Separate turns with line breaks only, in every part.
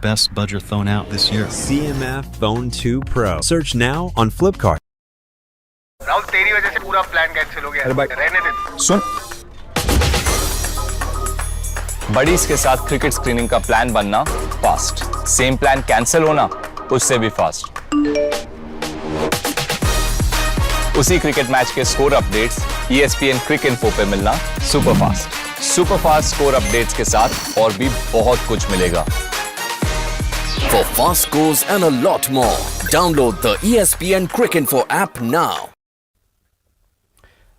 best budget phone out this year.
CMF Phone 2 Pro. Search now on Flipkart.
Rahul तेरी वजह से पूरा plan cancel हो गया।
अरे भाई
रहने दे।
सुन,
बडीज के साथ क्रिकेट स्क्रीनिंग का प्लान बनना फास्ट, सेम प्लान कैंसिल होना उससे भी फास्ट। उसी क्रिकेट मैच के स्कोर अपडेट्स ESPN क्रिक इन्फो पे मिलना super fast. Super fast score updates के साथ और भी बहुत कुछ मिलेगा।
For fast scores and a lot more, download the ESPN Crick Info app now.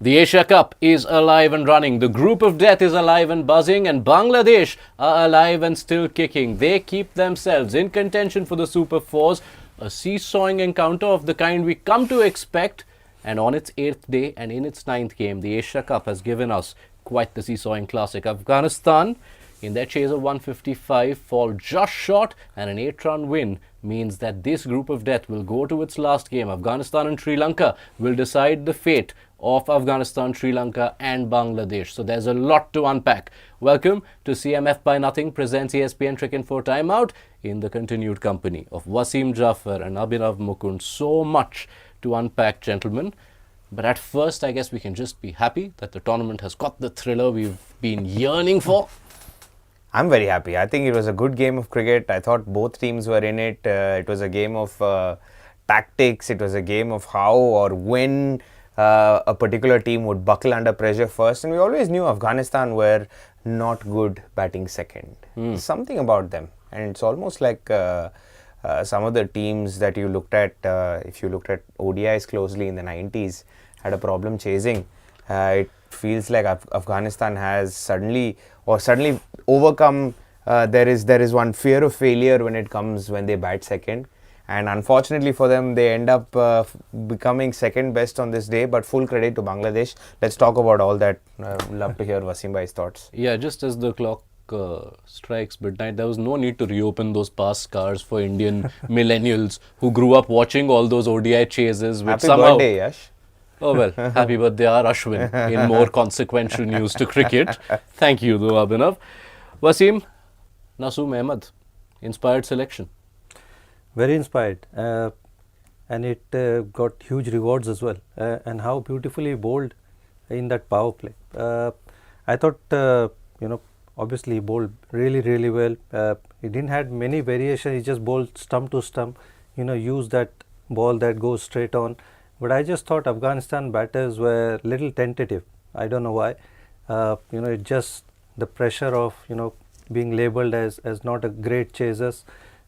The Asia Cup is alive and running. The group of death is alive and buzzing, and Bangladesh are alive and still kicking. They keep themselves in contention for the Super Fours, a seesawing encounter of the kind we come to expect. And on its 8th day and in its 9th game, the Asia Cup has given us quite the seesawing classic. Afghanistan, in their chase of 155, fall just short, and an 8-run win means that this group of death will go to its last game. Afghanistan and Sri Lanka will decide the fate of Afghanistan, Sri Lanka and Bangladesh. So there's a lot to unpack. Welcome to CMF by Nothing presents ESPN Crick Info Timeout in the continued company of Wasim, Jaffer and Abhinav, Mukund. So much to unpack, gentlemen. But at first, I guess we can just be happy that the tournament has got the thriller we've been yearning for.
I'm very happy. I think it was a good game of cricket. I thought both teams were in it. It was a game of tactics. It was a game of how or when a particular team would buckle under pressure first. And we always knew Afghanistan were not good batting second. Something about them. And it's almost like some of the teams that you looked at, if you looked at ODIs closely in the 90s, had a problem chasing. It feels like Afghanistan has suddenly overcome. There is one fear of failure when they bat second, and unfortunately for them, they end up becoming second best on this day. But full credit to Bangladesh. Let's talk about all that. Love to hear Wasim bhai's thoughts.
Yeah, just as the clock strikes midnight, there was no need to reopen those past scars for Indian millennials who grew up watching all those ODI chases. Which
Happy
somehow,
birthday, Yash.
Oh well, happy birthday R. Ashwin in more consequential news to cricket. Thank you though, Abhinav. Wasim, Nasoom Ahmed, inspired selection.
Very inspired, and it got huge rewards as well, and how beautifully bowled in that power play. I thought, obviously he bowled really well. He didn't have many variations. He just bowled stump to stump, used that ball that goes straight on. But I just thought Afghanistan batters were little tentative. I don't know why. It just the pressure of being labelled as not a great chasers.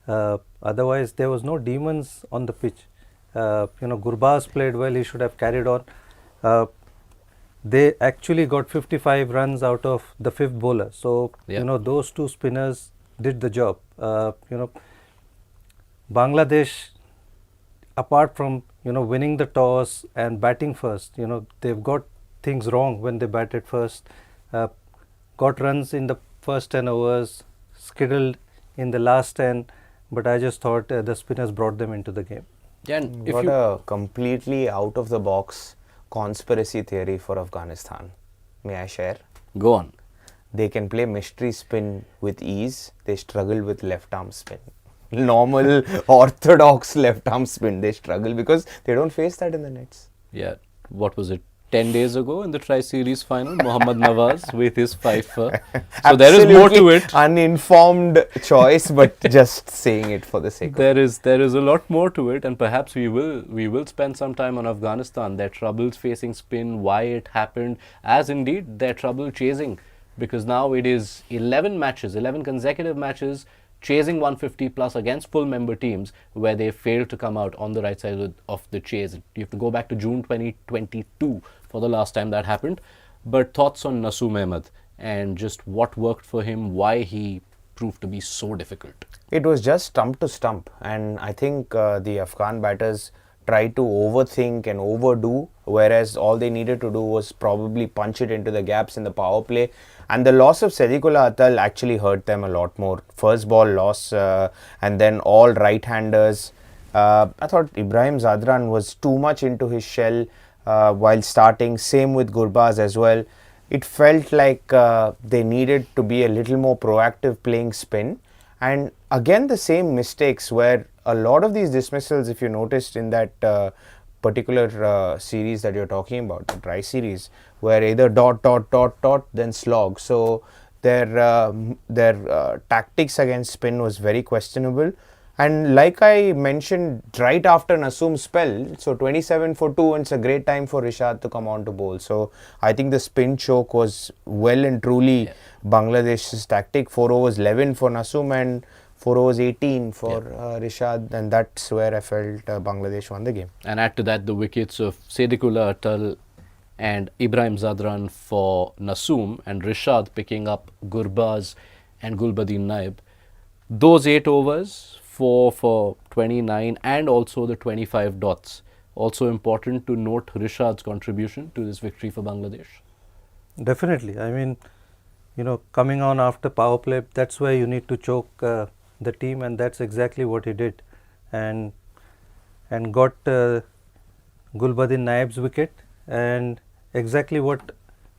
Otherwise, there was no demons on the pitch. Gurbaz played well. He should have carried on. They actually got 55 runs out of the fifth bowler. So those two spinners did the job. Bangladesh, apart from winning the toss and batting first, they've got things wrong when they batted first. Got runs in the first 10 overs, skiddled in the last 10, but I just thought the spinners brought them into the game.
Yeah, and if
What a completely out of the box conspiracy theory for Afghanistan. May I share?
Go on.
They can play mystery spin with ease. They struggle with left arm spin. Normal orthodox left arm spin, they struggle because they don't face that in the nets.
Yeah, what was it? 10 days ago in the Tri-Series final, Mohammad Nawaz with his fifer. So there is more to it.
Uninformed choice, but just saying it for the sake of it.
There is a lot more to it, and perhaps we will spend some time on Afghanistan, their troubles facing spin, why it happened, as indeed their trouble chasing, because now it is 11 consecutive matches chasing 150 plus against full member teams where they failed to come out on the right side of the chase. You have to go back to June 2022 for the last time that happened. But thoughts on Nasoom Ahmed and just what worked for him, why he proved to be so difficult?
It was just stump to stump, and I think the Afghan batters tried to overthink and overdo, whereas all they needed to do was probably punch it into the gaps in the power play. And the loss of Sadiqullah Atal actually hurt them a lot more. First ball loss, and then all right-handers. I thought Ibrahim Zadran was too much into his shell while starting. Same with Gurbaz as well. It felt like they needed to be a little more proactive playing spin. And again, the same mistakes where a lot of these dismissals, if you noticed in that particular series that you're talking about, the dry series, were either then slog. So their tactics against spin was very questionable. And like I mentioned right after Nasoom's spell, so 27 for 2, and it's a great time for Rishad to come on to bowl. So I think the spin choke was well and truly Bangladesh's tactic. 4 overs 11 for Nasoom and 4 overs 18 for Rishad, and that's where I felt Bangladesh won the game.
And add to that the wickets of Sadiqullah Atal and Ibrahim Zadran for Nasoom, and Rishad picking up Gurbaz and Gulbadin Naib. Those 8 overs, 4 for 29 and also the 25 dots. Also important to note Rishad's contribution to this victory for Bangladesh.
Definitely. I mean, coming on after power play, that's where you need to choke the team, and that's exactly what he did. And got Gulbadin Naib's wicket, and exactly what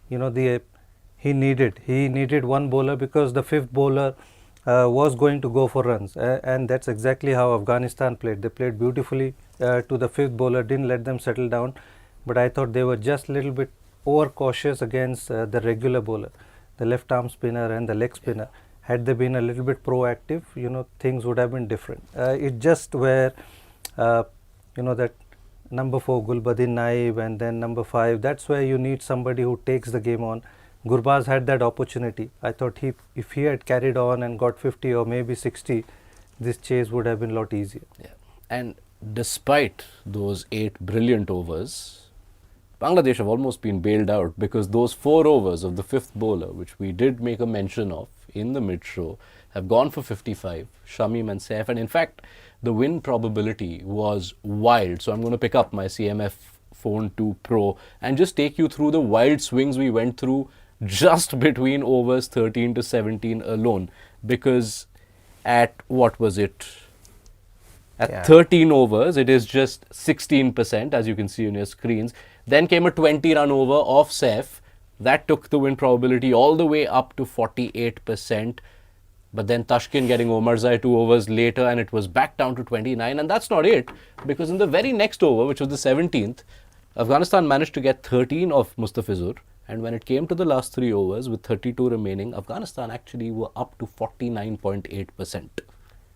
he needed. He needed one bowler because the fifth bowler was going to go for runs, and that's exactly how Afghanistan played. They played beautifully to the fifth bowler, didn't let them settle down, but I thought they were just a little bit overcautious against the regular bowler, the left arm spinner and the leg spinner. Had they been a little bit proactive, things would have been different. It just where that number 4 Gulbadin Naib and then number 5, that's where you need somebody who takes the game on. Gurbaz had that opportunity. I thought if he had carried on and got 50 or maybe 60, this chase would have been a lot easier.
Yeah. And despite those 8 brilliant overs, Bangladesh have almost been bailed out, because those 4 overs of the fifth bowler, which we did make a mention of in the mid-show, have gone for 55, Shamim and Saif. And in fact, the win probability was wild. So I'm going to pick up my CMF Phone 2 Pro and just take you through the wild swings we went through just between overs 13 to 17 alone. Because at, what was it? At 13 overs, it is just 16%, as you can see on your screens. Then came a 20-run over off Saif. That took the win probability all the way up to 48%. But then Tashkent getting Omarzai 2 overs later, and it was back down to 29. And that's not it, because in the very next over, which was the 17th, Afghanistan managed to get 13 of Mustafizur. And when it came to the last 3 overs with 32 remaining, Afghanistan actually were up to 49.8%.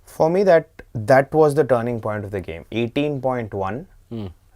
For me, that was the turning point of the game. 18.1.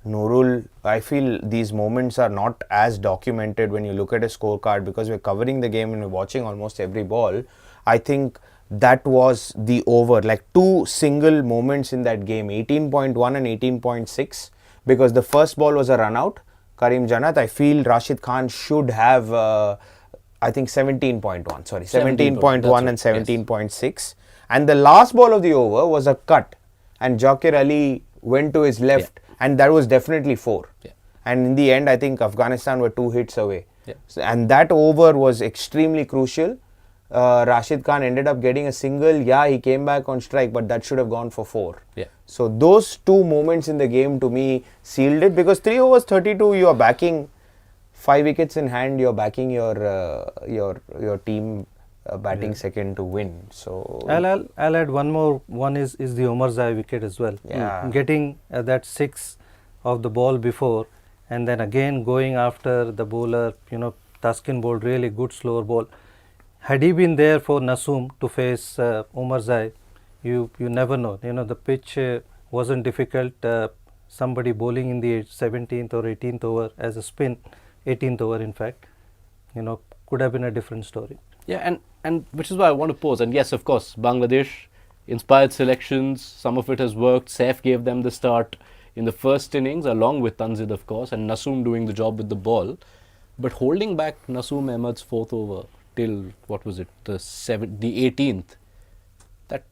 Nurul, I feel these moments are not as documented when you look at a scorecard, because we're covering the game and we're watching almost every ball. I think that was the over, like 2 single moments in that game, 18.1 and 18.6, because the first ball was a run out, Karim Janat. I feel Rashid Khan should have, I think 17.1, sorry, 17.1 and 17.6. Yes. And the last ball of the over was a cut, and Jaffer Ali went to his left, and that was definitely 4. Yeah. And in the end, I think Afghanistan were 2 hits away. Yeah. So, and that over was extremely crucial. Rashid Khan ended up getting a single. Yeah, he came back on strike, but that should have gone for 4. Yeah. So those 2 moments in the game to me sealed it, because 3 overs 32, you are backing 5 wickets in hand. You are backing your team batting second to win. So
I'll add one more. One is the Omarzai wicket as well.
Yeah.
Getting that 6 of the ball before, and then again going after the bowler. Taskin bowled really good slower ball. Had he been there for Nasoom to face Omarzai, you never know. The pitch wasn't difficult. Somebody bowling in the 17th or 18th over as a spin, 18th over in fact, could have been a different story.
Yeah, and which is why I want to pause. And yes, of course, Bangladesh inspired selections. Some of it has worked. Saif gave them the start in the first innings, along with Tanzid, of course, and Nasoom doing the job with the ball. But holding back Nasoom Ahmed's 4th over till, what was it, the 18th, that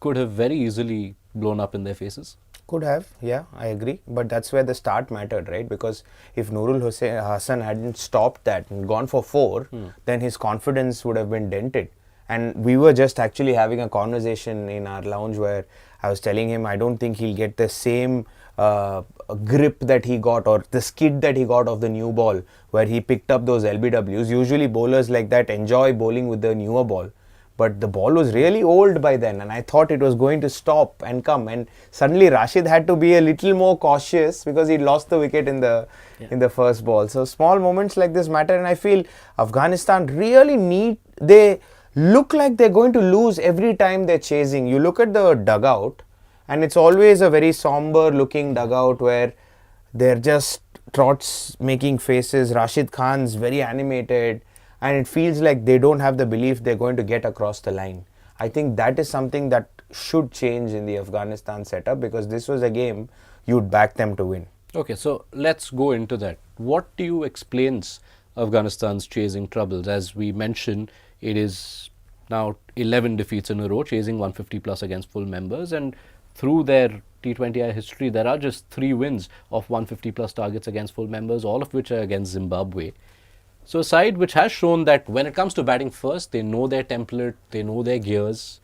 could have very easily blown up in their faces.
Could have, yeah, I agree. But that's where the start mattered, right? Because if Nurul Hassan hadn't stopped that and gone for 4, then his confidence would have been dented. And we were just actually having a conversation in our lounge where I was telling him I don't think he'll get the same grip that he got, or the skid that he got of the new ball, where he picked up those LBWs. Usually bowlers like that enjoy bowling with the newer ball. but the ball was really old by then, and I thought it was going to stop and come, and suddenly Rashid had to be a little more cautious because he lost the wicket in the first ball. So small moments like this matter, and I feel Afghanistan really they look like they're going to lose every time they're chasing. You look at the dugout, and it's always a very somber looking dugout where they're just trots making faces. Rashid Khan's very animated, and it feels like they don't have the belief they're going to get across the line. I think that is something that should change in the Afghanistan setup, because this was a game you'd back them to win.
Okay, so let's go into that. What do you explains Afghanistan's chasing troubles? As we mentioned, it is now 11 defeats in a row, chasing 150 plus against full members, and through their T20I history, there are just 3 wins of 150 plus targets against full members, all of which are against Zimbabwe. So a side which has shown that when it comes to batting first, they know their template, they know their gears.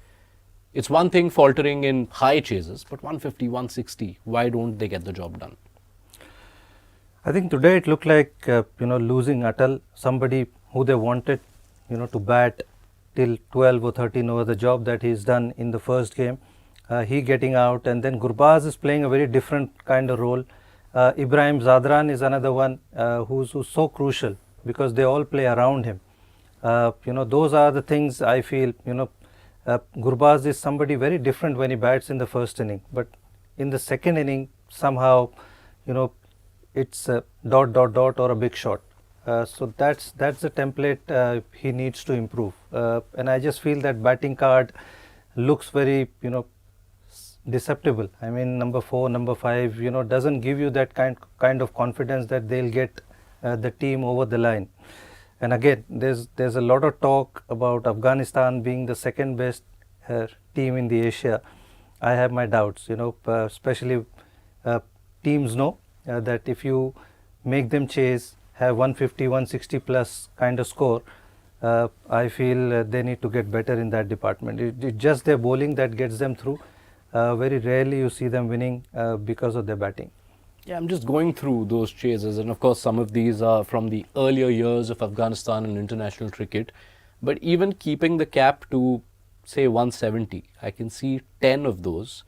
It's one thing faltering in high chases, but 150, 160, why don't they get the job done?
I think today it looked like losing Atal, somebody who they wanted to bat till 12 or 13 over, the job that he's done in the first game. He getting out, and then Gurbaz is playing a very different kind of role. Ibrahim Zadran is another one who's so crucial, because they all play around him. Those are the things I feel. Gurbaz is somebody very different when he bats in the first inning, but in the second inning somehow it's a ... or a big shot. So that's the template he needs to improve, and I just feel that batting card looks very deceptible. I mean, number 4, number 5, doesn't give you that kind of confidence that they'll get the team over the line. And again, there's a lot of talk about Afghanistan being the second best team in the Asia. I have my doubts, especially teams know that if you make them chase, have 150, 160 plus kind of score, I feel they need to get better in that department. It's just their bowling that gets them through. Very rarely you see them winning because of their batting.
Yeah, I'm just going through those chases, and of course some of these are from the earlier years of Afghanistan in international cricket, but even keeping the cap to say 170, I can see 10 of those,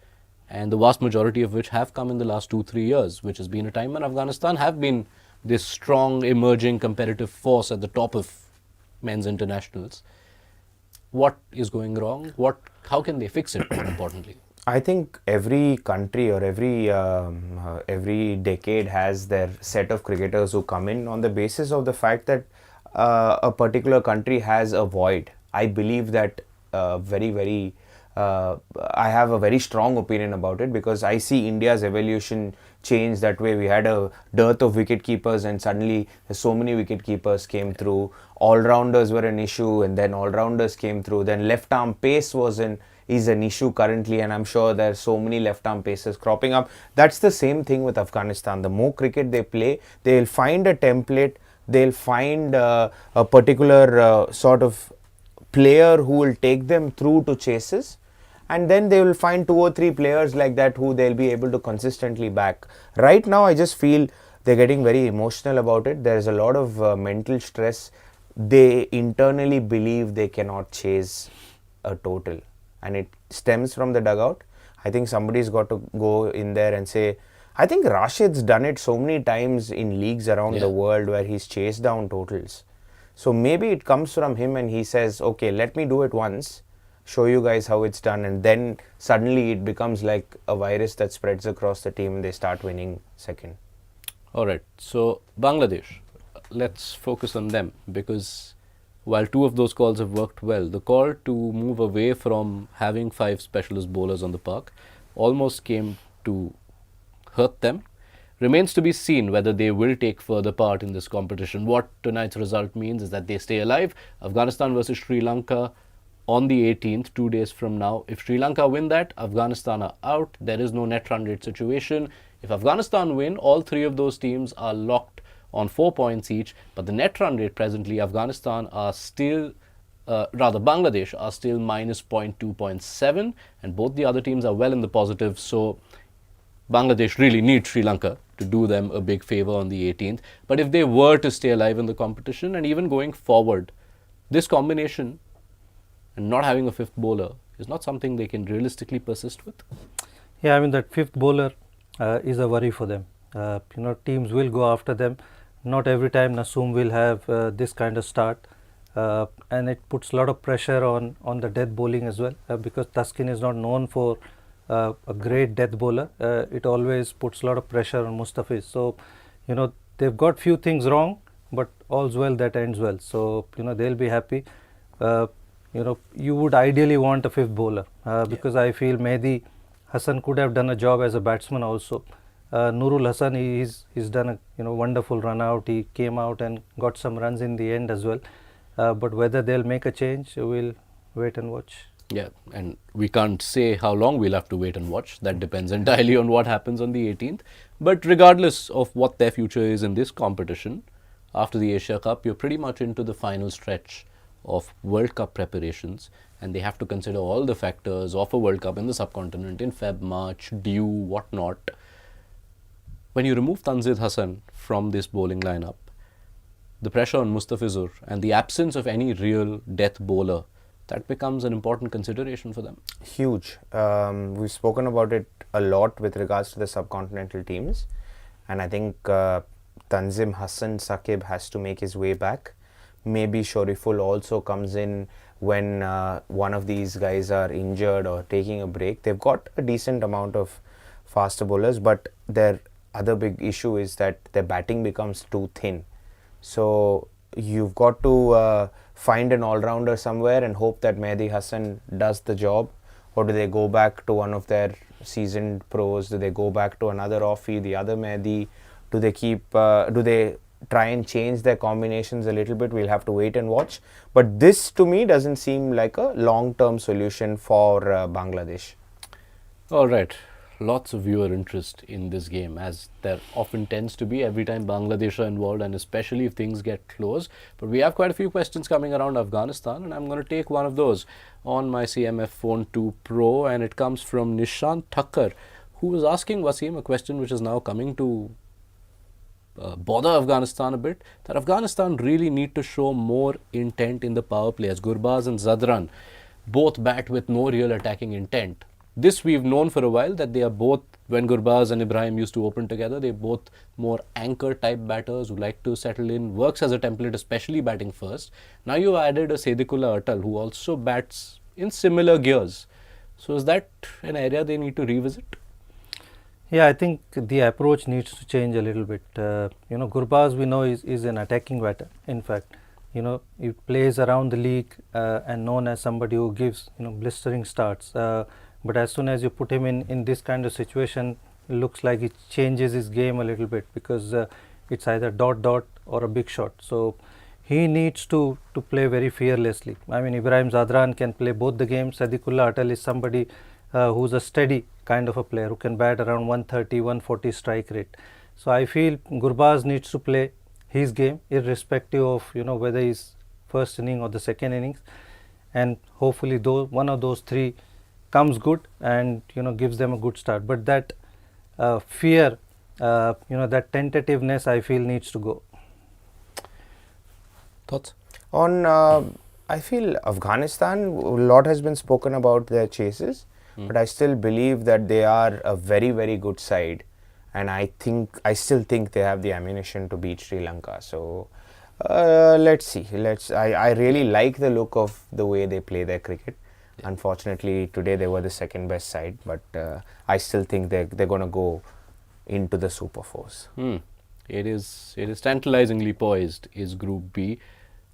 and the vast majority of which have come in the last 2-3 years, which has been a time when Afghanistan have been this strong emerging competitive force at the top of men's internationals. What is going wrong? How can they fix it, more importantly?
I think every country or every decade has their set of cricketers who come in on the basis of the fact that a particular country has a void. I believe that I have a very strong opinion about it, because I see India's evolution change that way. We had a dearth of wicket keepers, and suddenly so many wicket keepers came through. All-rounders were an issue, and then all-rounders came through. Then left-arm pace is an issue currently, and I'm sure there are so many left-arm pacers cropping up. That's the same thing with Afghanistan. The more cricket they play, they'll find a template, they'll find a particular sort of player who will take them through to chases, and then they will find 2 or 3 players like that who they'll be able to consistently back. Right now, I just feel they're getting very emotional about it. There's a lot of mental stress. They internally believe they cannot chase a total, and it stems from the dugout. I think somebody's got to go in there and say, I think Rashid's done it so many times in leagues around the world where he's chased down totals. So maybe it comes from him, and he says, okay, let me do it once, show you guys how it's done, and then suddenly it becomes like a virus that spreads across the team and they start winning second.
Alright, so Bangladesh, let's focus on them, because while 2 of those calls have worked well, the call to move away from having 5 specialist bowlers on the park almost came to hurt them. Remains to be seen whether they will take further part in this competition. What tonight's result means is that they stay alive. Afghanistan versus Sri Lanka on the 18th, 2 days from now. If Sri Lanka win that, Afghanistan are out. There is no net run rate situation. If Afghanistan win, all 3 of those teams are locked on 4 points each. But the net run rate presently, Afghanistan are still, Bangladesh are still minus 0.2, 0.7, and both the other teams are well in the positive. So Bangladesh really needs Sri Lanka to do them a big favor on the 18th. But if they were to stay alive in the competition, and even going forward, this combination, and not having a fifth bowler is not something they can realistically persist with?
Yeah, I mean that fifth bowler is a worry for them. Teams will go after them. Not every time Nasoom will have this kind of start, and it puts a lot of pressure on the death bowling as well, because Taskin is not known for a great death bowler. It always puts a lot of pressure on Mustafiz. So, they've got few things wrong, but all's well that ends well. So, they'll be happy. You would ideally want a fifth bowler, because I feel Mehdi Hassan could have done a job as a batsman also. Nurul Hassan, he's done a wonderful run out. He came out and got some runs in the end as well. But whether they'll make a change, we'll wait and watch.
Yeah, and we can't say how long we'll have to wait and watch. That depends entirely on what happens on the 18th. But regardless of what their future is in this competition, after the Asia Cup, you're pretty much into the final stretch of World Cup preparations, and they have to consider all the factors of a World Cup in the subcontinent in Feb, March, due, whatnot. When you remove Tanzid Hassan from this bowling lineup, the pressure on Mustafizur and the absence of any real death bowler, that becomes an important consideration for them.
Huge. We've spoken about it a lot with regards to the subcontinental teams, and I think Tanzim Hassan Saqib has to make his way back. Maybe Shoriful also comes in when one of these guys are injured or taking a break. They've got a decent amount of faster bowlers, but their other big issue is that their batting becomes too thin. So you've got to find an all-rounder somewhere and hope that Mehdi Hassan does the job. Or do they go back to one of their seasoned pros? Do they go back to another offie, the other Mehdi? Do they try and change their combinations a little bit? We'll have to wait and watch. But this to me doesn't seem like a long-term solution for Bangladesh.
All right. Lots of viewer interest in this game, as there often tends to be every time Bangladesh are involved, and especially if things get close. But we have quite a few questions coming around Afghanistan, and I'm going to take one of those on my CMF Phone 2 Pro, and it comes from Nishant Thakkar, who was asking Wasim a question which is now coming to bother Afghanistan a bit, that Afghanistan really need to show more intent in the power play, as Gurbaz and Zadran both bat with no real attacking intent. This we've known for a while, that they are both, when Gurbaz and Ibrahim used to open together, they're both more anchor type batters who like to settle in, works as a template, especially batting first. Now you've added a Sedikullah Atal who also bats in similar gears. So is that an area they need to revisit?
Yeah, I think the approach needs to change a little bit. Gurbaz we know is an attacking batter. In fact, he plays around the league and known as somebody who gives blistering starts. But as soon as you put him in this kind of situation, it looks like it changes his game a little bit, because it's either dot or a big shot. So he needs to play very fearlessly. I mean, Ibrahim Zadran can play both the games. Saddiqullah Atal is somebody who's a steady kind of a player who can bat around 130, 140 strike rate. So I feel Gurbaz needs to play his game irrespective of whether he's first inning or the second innings, and hopefully one of those three comes good and gives them a good start. But that fear, that tentativeness, I feel needs to go.
Thoughts?
On I feel Afghanistan, a lot has been spoken about their chases, but I still believe that they are a very, very good side, and I still think they have the ammunition to beat Sri Lanka. So let's see. I really like the look of the way they play their cricket. Unfortunately, today they were the second best side, but I still think they're going to go into the Super Fours.
It is tantalizingly poised, is Group B.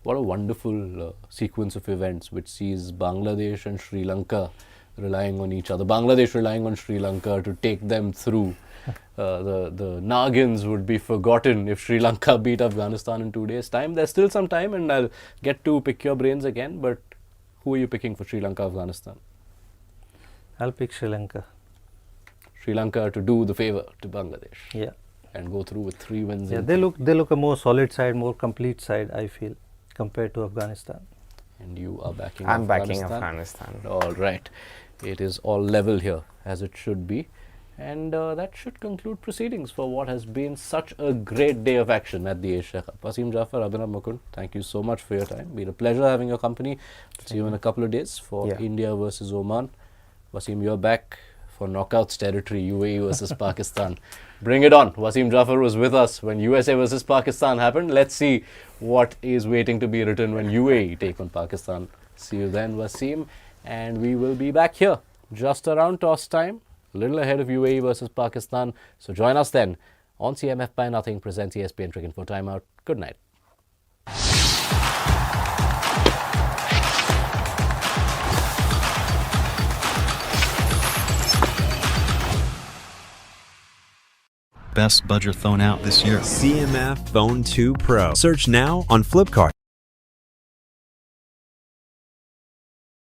What a wonderful sequence of events which sees Bangladesh and Sri Lanka relying on each other. Bangladesh relying on Sri Lanka to take them through. The Nagins would be forgotten if Sri Lanka beat Afghanistan in 2 days' time. There's still some time, and I'll get to pick your brains again, but who are you picking for Sri Lanka, Afghanistan?
I'll pick Sri Lanka.
Sri Lanka to do the favour to Bangladesh.
Yeah.
And go through with 3 wins.
Yeah, they look a more solid side, more complete side, I feel, compared to Afghanistan.
And you are backing
I'm
Afghanistan?
backing Afghanistan.
All right. It is all level here, as it should be. And that should conclude proceedings for what has been such a great day of action at the Asia Cup. Wasim, Jaffer, Abhinav, Mukund, thank you so much for your time. Been a pleasure having your company. See you in a couple of days for India versus Oman. Wasim, you're back for knockouts territory, UAE versus Pakistan. Bring it on. Wasim Jaffer was with us when USA versus Pakistan happened. Let's see what is waiting to be written when UAE take on Pakistan. See you then, Wasim. And we will be back here just around toss time, a little ahead of UAE versus Pakistan. So join us then on CMF by Nothing presents ESPN Cricket for Timeout. Good night.
Best budget thrown out this year.
CMF Phone 2 Pro. Search now on Flipkart.